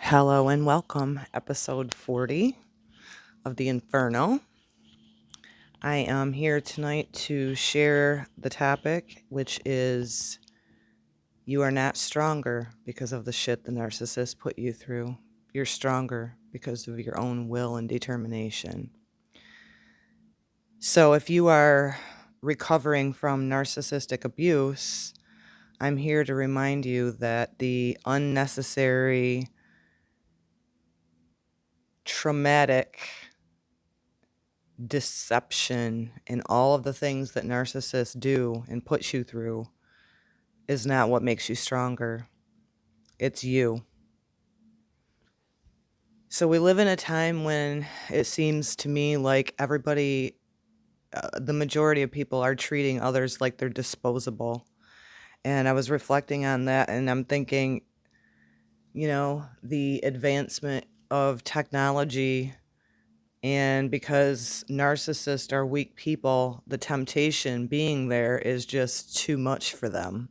Hello and welcome, episode 40 of the Inferno. I am here tonight to share the topic, which is you are not stronger because of the shit the narcissist put you through. You're stronger because of your own will and determination. So if you are recovering from narcissistic abuse, I'm here to remind you that the unnecessary, traumatic deception and all of the things that narcissists do and put you through is not what makes you stronger. It's you. So we live in a time when it seems to me like everybody, the majority of people are treating others like they're disposable. And I was reflecting on that and I'm thinking, the advancement of technology. And because narcissists are weak people, the temptation being there is just too much for them.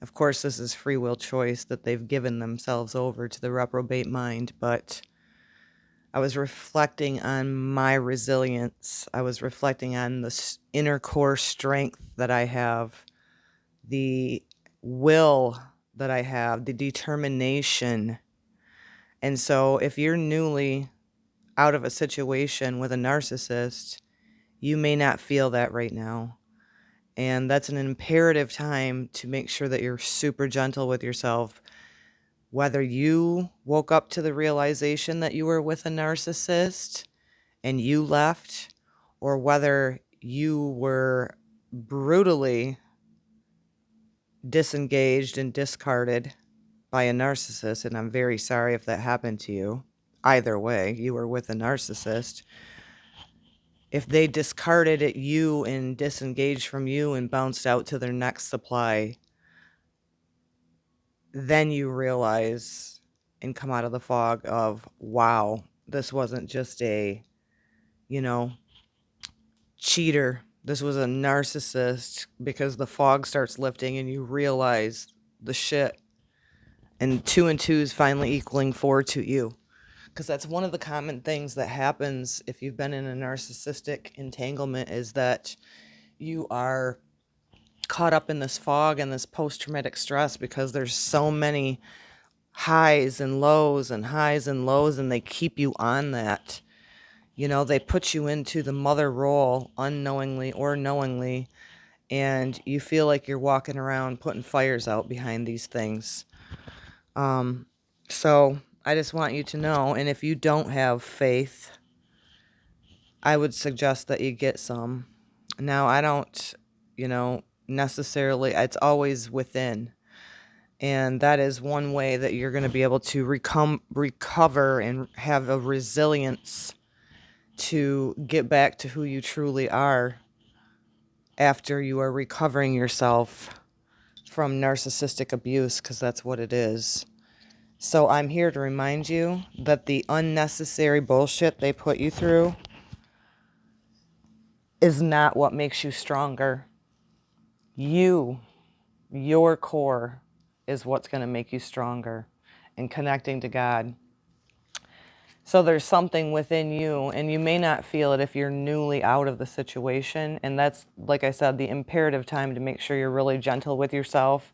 Of course, this is free will choice that they've given themselves over to the reprobate mind, but I was reflecting on my resilience. I was reflecting on the inner core strength that I have, the will that I have, the determination. And so if you're newly out of a situation with a narcissist, you may not feel that right now. And that's an imperative time to make sure that you're super gentle with yourself. Whether you woke up to the realization that you were with a narcissist and you left, or whether you were brutally disengaged and discarded by a narcissist, and I'm very sorry if that happened to you. Either way, you were with a narcissist. If they discarded it, you and disengaged from you and bounced out to their next supply, then you realize and come out of the fog of, wow, this wasn't just a, you know, cheater. This was a narcissist, because the fog starts lifting and you realize the shit. And 2 and 2 is finally equaling 4 to you. Because that's one of the common things that happens if you've been in a narcissistic entanglement, is that you are caught up in this fog and this post-traumatic stress, because there's so many highs and lows and highs and lows, and they keep you on that. They put you into the mother role unknowingly or knowingly, and you feel like you're walking around putting fires out behind these things. So I just want you to know, and if you don't have faith, I would suggest that you get some. Now, I don't, necessarily, it's always within. And that is one way that you're going to be able to recover and have a resilience to get back to who you truly are after you are recovering yourself from narcissistic abuse, because that's what it is. So I'm here to remind you that the unnecessary bullshit they put you through is not what makes you stronger. Your core is what's going to make you stronger, and connecting to God. So there's something within you, and you may not feel it if you're newly out of the situation. And that's, like I said, the imperative time to make sure you're really gentle with yourself,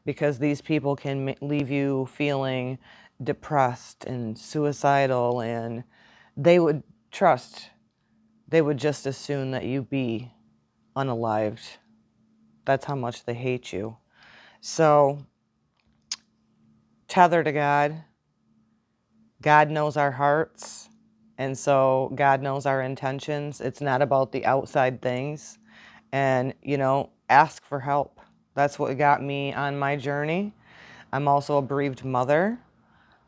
because these people can leave you feeling depressed and suicidal, and they would just as soon that you be unalived. That's how much they hate you. So tether to God. God knows our hearts, and so God knows our intentions. It's not about the outside things. And, ask for help. That's what got me on my journey. I'm also a bereaved mother,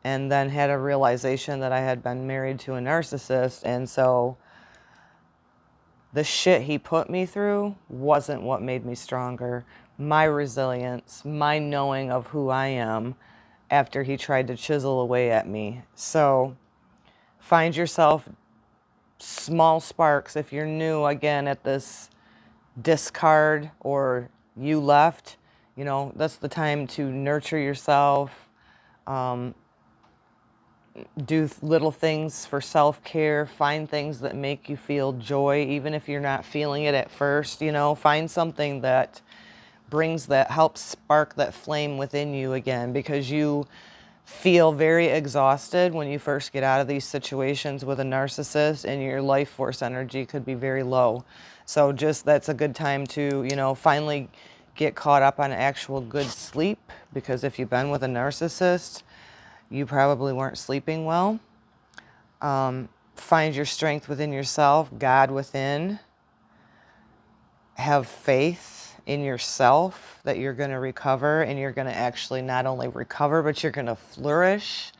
and then had a realization that I had been married to a narcissist. And so the shit he put me through wasn't what made me stronger. My resilience, my knowing of who I am after he tried to chisel away at me. So find yourself small sparks. If you're new again at this discard, or you left, that's the time to nurture yourself, Do little things for self-care. Find things that make you feel joy, even if you're not feeling it at first. Find something that helps spark that flame within you again, because you feel very exhausted when you first get out of these situations with a narcissist, and your life force energy could be very low. So that's a good time to, finally get caught up on actual good sleep, because if you've been with a narcissist, you probably weren't sleeping well. Find your strength within yourself, God within. Have faith in yourself that you're going to recover, and you're going to actually not only recover, but you're going to flourish.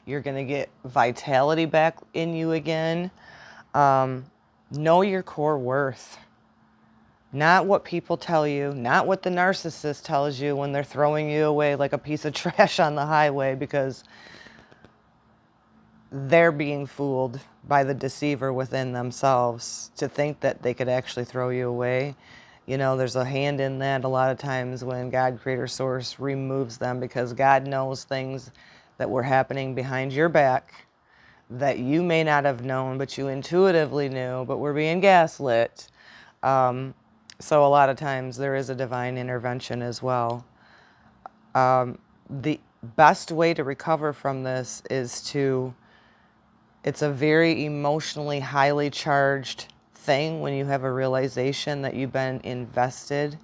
You're going to get vitality back in you again. Know your core worth. Not what people tell you, not what the narcissist tells you when they're throwing you away like a piece of trash on the highway, because they're being fooled by the deceiver within themselves to think that they could actually throw you away. There's a hand in that a lot of times when God, Creator, Source removes them, because God knows things that were happening behind your back that you may not have known, but you intuitively knew, but were being gaslit. So a lot of times there is a divine intervention as well. The best way to recover from this is it's a very emotionally highly charged thing when you have a realization that you've been invested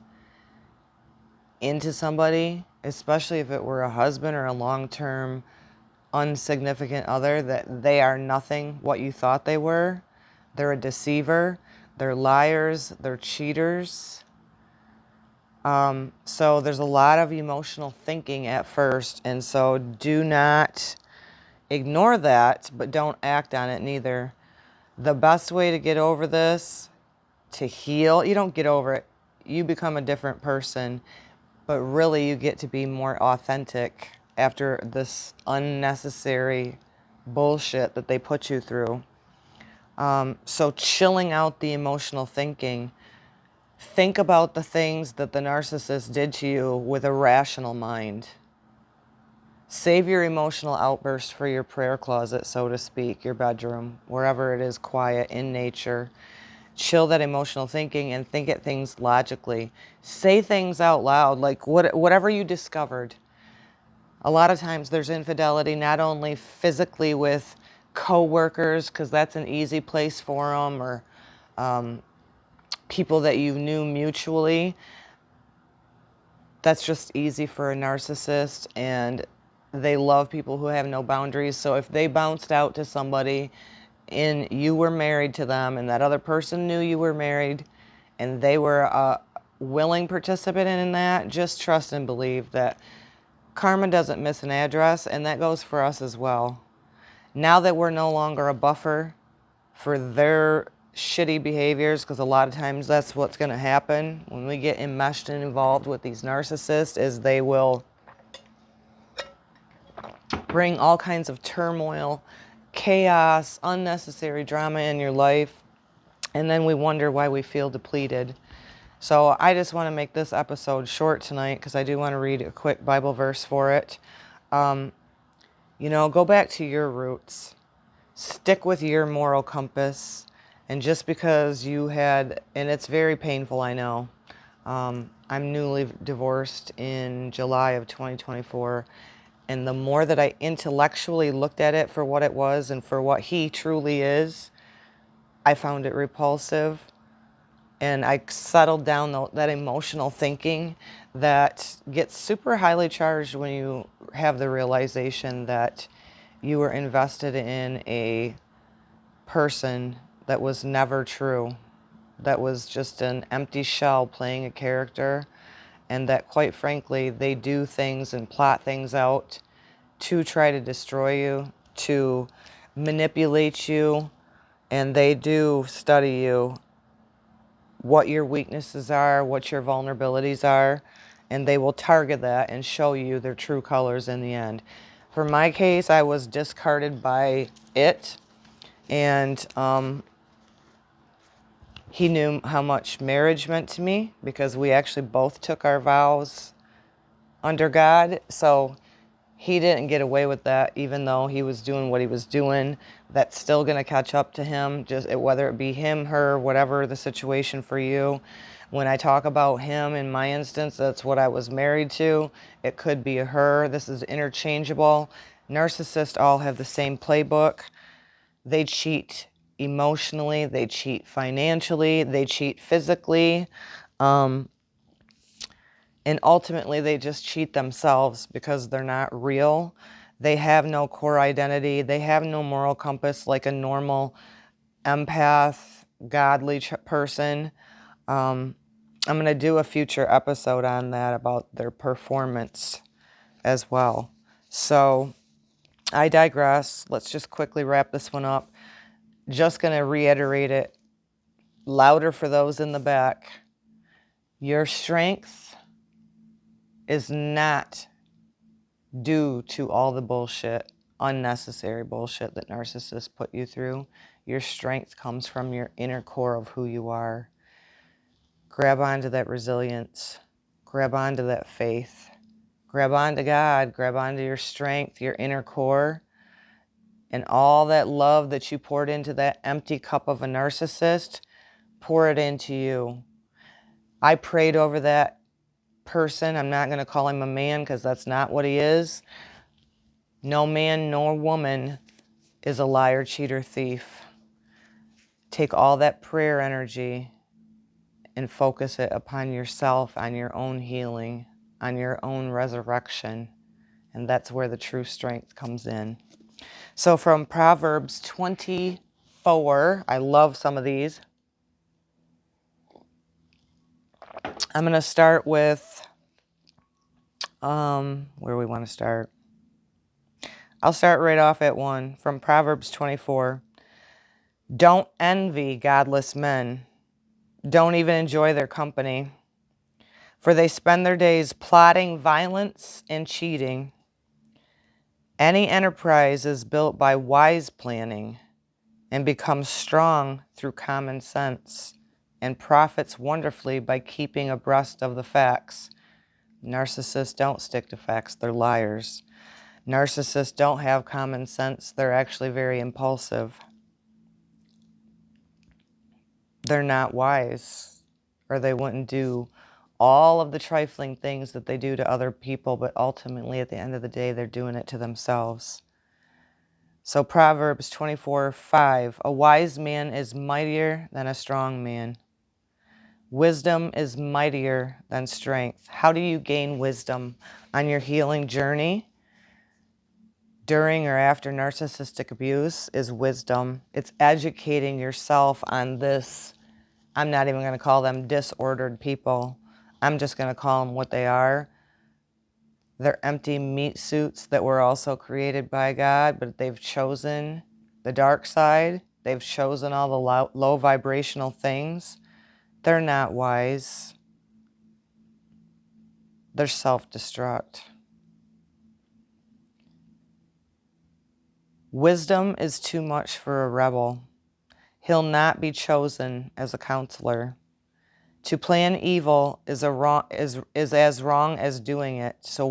into somebody, especially if it were a husband or a long-term unsignificant other, that they are nothing what you thought they were. They're a deceiver, they're liars, they're cheaters. So there's a lot of emotional thinking at first, and so do not ignore that, but don't act on it neither. The best way to get over this, to heal, you don't get over it, you become a different person, but really you get to be more authentic after this unnecessary bullshit that they put you through. So chilling out the emotional thinking. Think about the things that the narcissist did to you with a rational mind. Save your emotional outbursts for your prayer closet, so to speak, your bedroom, wherever it is quiet in nature. Chill that emotional thinking and think at things logically. Say things out loud, like whatever you discovered. A lot of times there's infidelity, not only physically with co-workers, because that's an easy place for them, or people that you knew mutually. That's just easy for a narcissist, and they love people who have no boundaries. So if they bounced out to somebody and you were married to them, and that other person knew you were married, and they were a willing participant in that, just trust and believe that karma doesn't miss an address, and that goes for us as well. Now that we're no longer a buffer for their shitty behaviors, because a lot of times that's what's going to happen when we get enmeshed and involved with these narcissists, is they will bring all kinds of turmoil, chaos, unnecessary drama in your life, and then we wonder why we feel depleted. So I just want to make this episode short tonight, because I do want to read a quick Bible verse for it. Go back to your roots. Stick with your moral compass. And just because you had, and it's very painful, I know. I'm newly divorced in July of 2024. And the more that I intellectually looked at it for what it was and for what he truly is, I found it repulsive. And I settled down that emotional thinking that gets super highly charged when you have the realization that you were invested in a person that was never true, that was just an empty shell playing a character, and that quite frankly they do things and plot things out to try to destroy you, to manipulate you, and they do study you, what your weaknesses are, what your vulnerabilities are, and they will target that and show you their true colors in the end. For my case, I was discarded by it, and he knew how much marriage meant to me, because we actually both took our vows under God. So he didn't get away with that, even though he was doing what he was doing. That's still going to catch up to him, just whether it be him, her, whatever the situation for you. When I talk about him, in my instance, that's what I was married to. It could be a her. This is interchangeable. Narcissists all have the same playbook. They cheat emotionally, they cheat financially, they cheat physically. And ultimately, they just cheat themselves because they're not real. They have no core identity. They have no moral compass like a normal empath, godly person. I'm going to do a future episode on that about their performance as well. So I digress. Let's just quickly wrap this one up. Just going to reiterate it louder for those in the back. Your strength is not due to all the bullshit, unnecessary bullshit that narcissists put you through. Your strength comes from your inner core of who you are. Grab onto that resilience. Grab onto that faith. Grab onto God. Grab onto your strength, your inner core, and all that love that you poured into that empty cup of a narcissist, pour it into you. I prayed over that person. I'm not going to call him a man because that's not what he is. No man nor woman is a liar, cheater, thief. Take all that prayer energy and focus it upon yourself, on your own healing, on your own resurrection. And that's where the true strength comes in. So from Proverbs 24, I love some of these. I'm going to start with, where we want to start. I'll start right off at 1 from Proverbs 24. Don't envy godless men. Don't even enjoy their company. For they spend their days plotting violence and cheating. Any enterprise is built by wise planning and becomes strong through common sense and profits wonderfully by keeping abreast of the facts. Narcissists don't stick to facts, they're liars. Narcissists don't have common sense, they're actually very impulsive. They're not wise, or they wouldn't do all of the trifling things that they do to other people, but ultimately at the end of the day, they're doing it to themselves. So Proverbs 24:5, a wise man is mightier than a strong man. Wisdom is mightier than strength. How do you gain wisdom on your healing journey? During or after narcissistic abuse is wisdom. It's educating yourself on this. I'm not even going to call them disordered people. I'm just going to call them what they are. They're empty meat suits that were also created by God, but they've chosen the dark side. They've chosen all the low vibrational things. They're not wise. They're self-destruct. Wisdom is too much for a rebel. He'll not be chosen as a counselor. To plan evil is as wrong as doing it. So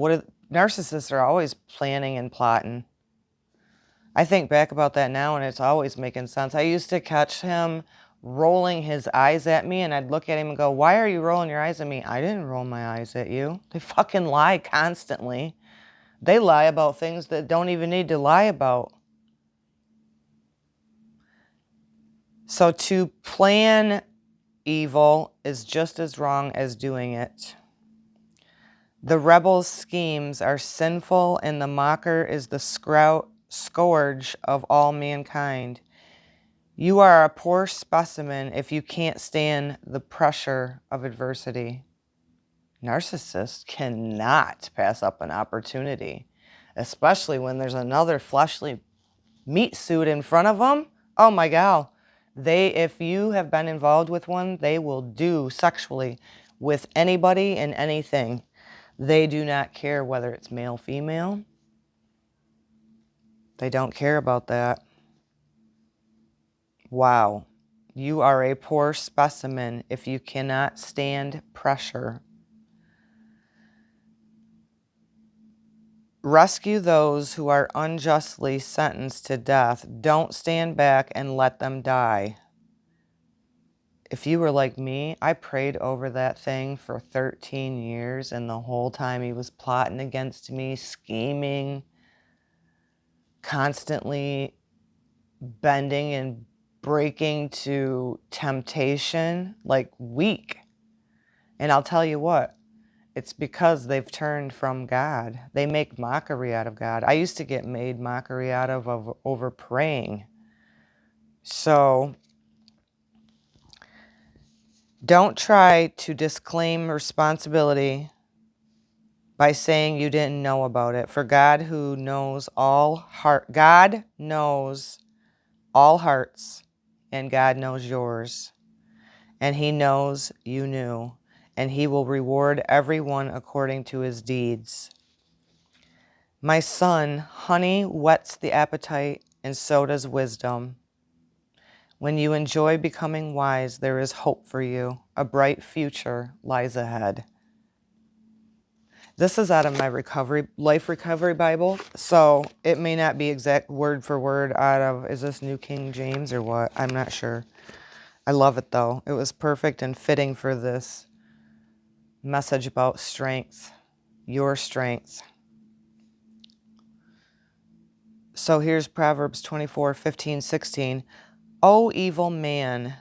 narcissists are always planning and plotting. I think back about that now and it's always making sense. I used to catch him rolling his eyes at me and I'd look at him and go, why are you rolling your eyes at me? I didn't roll my eyes at you. They fucking lie constantly. They lie about things that don't even need to lie about. So to plan evil is just as wrong as doing it. The rebel's schemes are sinful, and the mocker is the scourge of all mankind. You are a poor specimen if you can't stand the pressure of adversity. Narcissists cannot pass up an opportunity, especially when there's another fleshly meat suit in front of them. Oh my God. If you have been involved with one, they will do sexually with anybody and anything. They do not care whether it's male, female. They don't care about that. Wow. You are a poor specimen if you cannot stand pressure. Rescue those who are unjustly sentenced to death. Don't stand back and let them die. If you were like me, I prayed over that thing for 13 years, and the whole time he was plotting against me, scheming, constantly bending and breaking to temptation, like weak. And I'll tell you what, it's because they've turned from God. They make mockery out of God. I used to get made mockery out of over praying. So don't try to disclaim responsibility by saying you didn't know about it. For God knows all hearts, and God knows yours. And he knows you knew, and he will reward everyone according to his deeds. My son, honey whets the appetite, and so does wisdom. When you enjoy becoming wise, there is hope for you. A bright future lies ahead. This is out of my life recovery Bible, so it may not be exact word for word out of, is this New King James or what? I'm not sure. I love it though. It was perfect and fitting for this message about strength, your strength. So here's Proverbs 24:15-16. O evil man,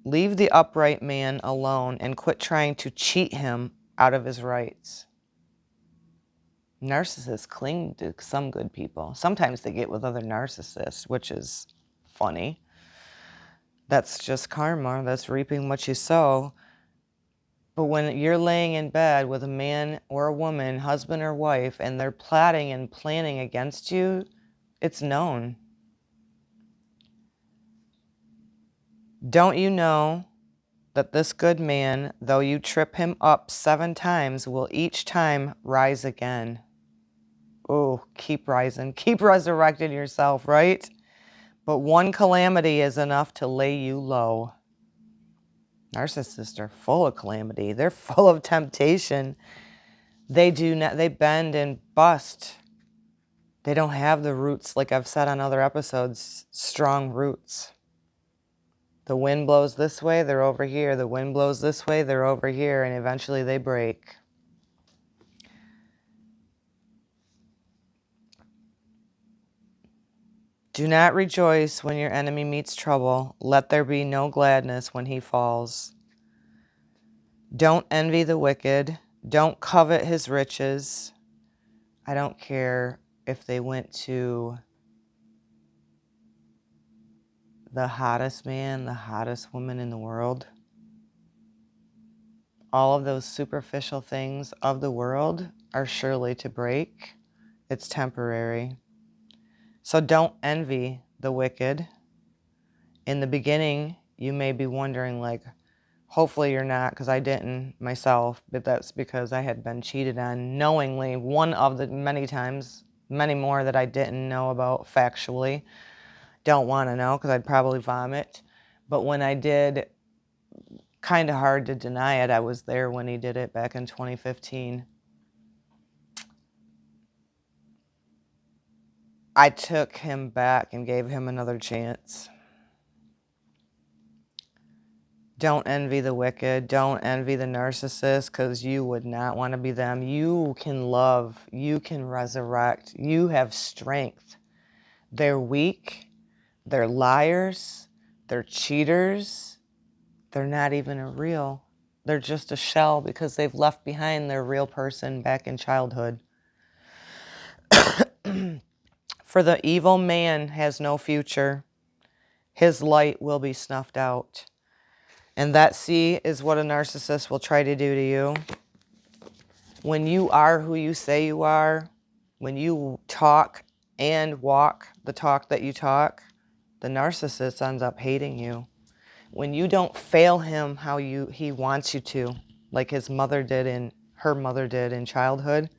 leave the upright man alone and quit trying to cheat him out of his rights. Narcissists cling to some good people. Sometimes they get with other narcissists, which is funny. That's just karma. That's reaping what you sow. But when you're laying in bed with a man or a woman, husband or wife, and they're plotting and planning against you, it's known. Don't you know that this good man, though you trip him up 7 times, will each time rise again? Oh, keep rising. Keep resurrecting yourself, right? But one calamity is enough to lay you low. Narcissists are full of calamity. They're full of temptation. They bend and bust. They don't have the roots, like I've said on other episodes, strong roots. The wind blows this way, they're over here. The wind blows this way, they're over here, and eventually they break. Do not rejoice when your enemy meets trouble. Let there be no gladness when he falls. Don't envy the wicked. Don't covet his riches. I don't care if they went to the hottest man, the hottest woman in the world. All of those superficial things of the world are surely to break. It's temporary. So don't envy the wicked. In the beginning, you may be wondering, like, hopefully you're not, because I didn't myself, but that's because I had been cheated on knowingly, one of the many times, many more that I didn't know about factually. Don't want to know because I'd probably vomit. But when I did, kind of hard to deny it. I was there when he did it back in 2015. I took him back and gave him another chance. Don't envy the wicked. Don't envy the narcissist, because you would not want to be them. You can love. You can resurrect. You have strength. They're weak. They're liars. They're cheaters. They're not even a real. They're just a shell because they've left behind their real person back in childhood. For the evil man has no future. His light will be snuffed out. And that, see, is what a narcissist will try to do to you. When you are who you say you are, when you talk and walk the talk that you talk, the narcissist ends up hating you. When you don't fail him how he wants you to, like her mother did in childhood,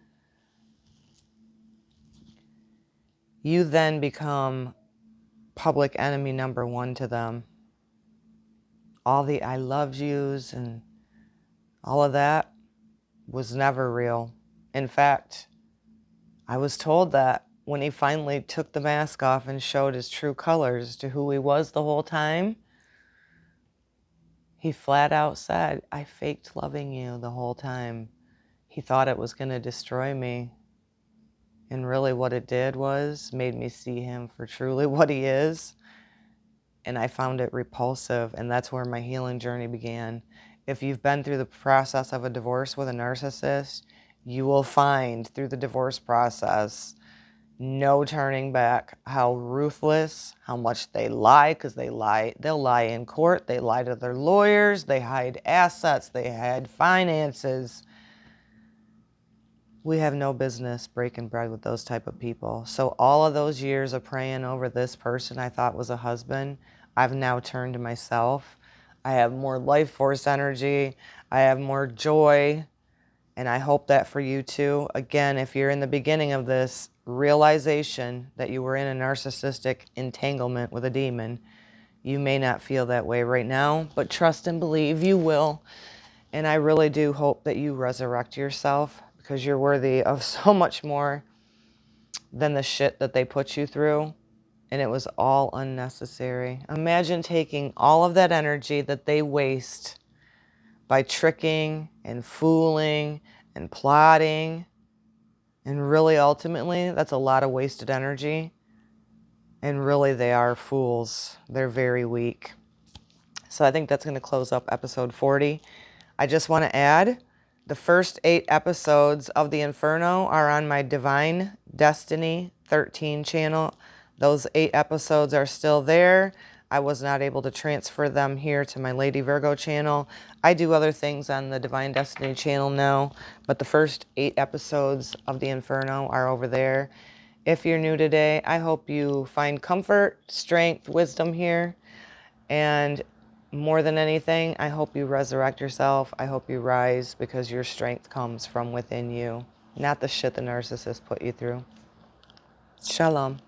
you then become public enemy number 1 to them. All the I love yous and all of that was never real. In fact, I was told that when he finally took the mask off and showed his true colors to who he was the whole time, he flat out said, I faked loving you the whole time. He thought it was going to destroy me. And really what it did was made me see him for truly what he is. And I found it repulsive. And that's where my healing journey began. If you've been through the process of a divorce with a narcissist, you will find through the divorce process no turning back how ruthless, how much they lie, because they'll lie in court, they lie to their lawyers, they hide assets, they hide finances. We have no business breaking bread with those type of people. So all of those years of praying over this person I thought was a husband, I've now turned to myself. I have more life force energy, I have more joy, and I hope that for you too. Again, if you're in the beginning of this realization that you were in a narcissistic entanglement with a demon, you may not feel that way right now, but trust and believe you will. And I really do hope that you resurrect yourself, because you're worthy of so much more than the shit that they put you through. And it was all unnecessary. Imagine taking all of that energy that they waste by tricking and fooling and plotting. And really, ultimately, that's a lot of wasted energy. And really, they are fools. They're very weak. So I think that's going to close up episode 40. I just want to add, the first 8 episodes of the Inferno are on my Divine Destiny 13 channel. Those 8 episodes are still there. I was not able to transfer them here to my Lady Virgo channel. I do other things on the Divine Destiny channel now, but the first 8 episodes of the Inferno are over there. If you're new today, I hope you find comfort, strength, wisdom here. And more than anything, I hope you resurrect yourself. I hope you rise, because your strength comes from within you, not the shit the narcissist put you through. Shalom.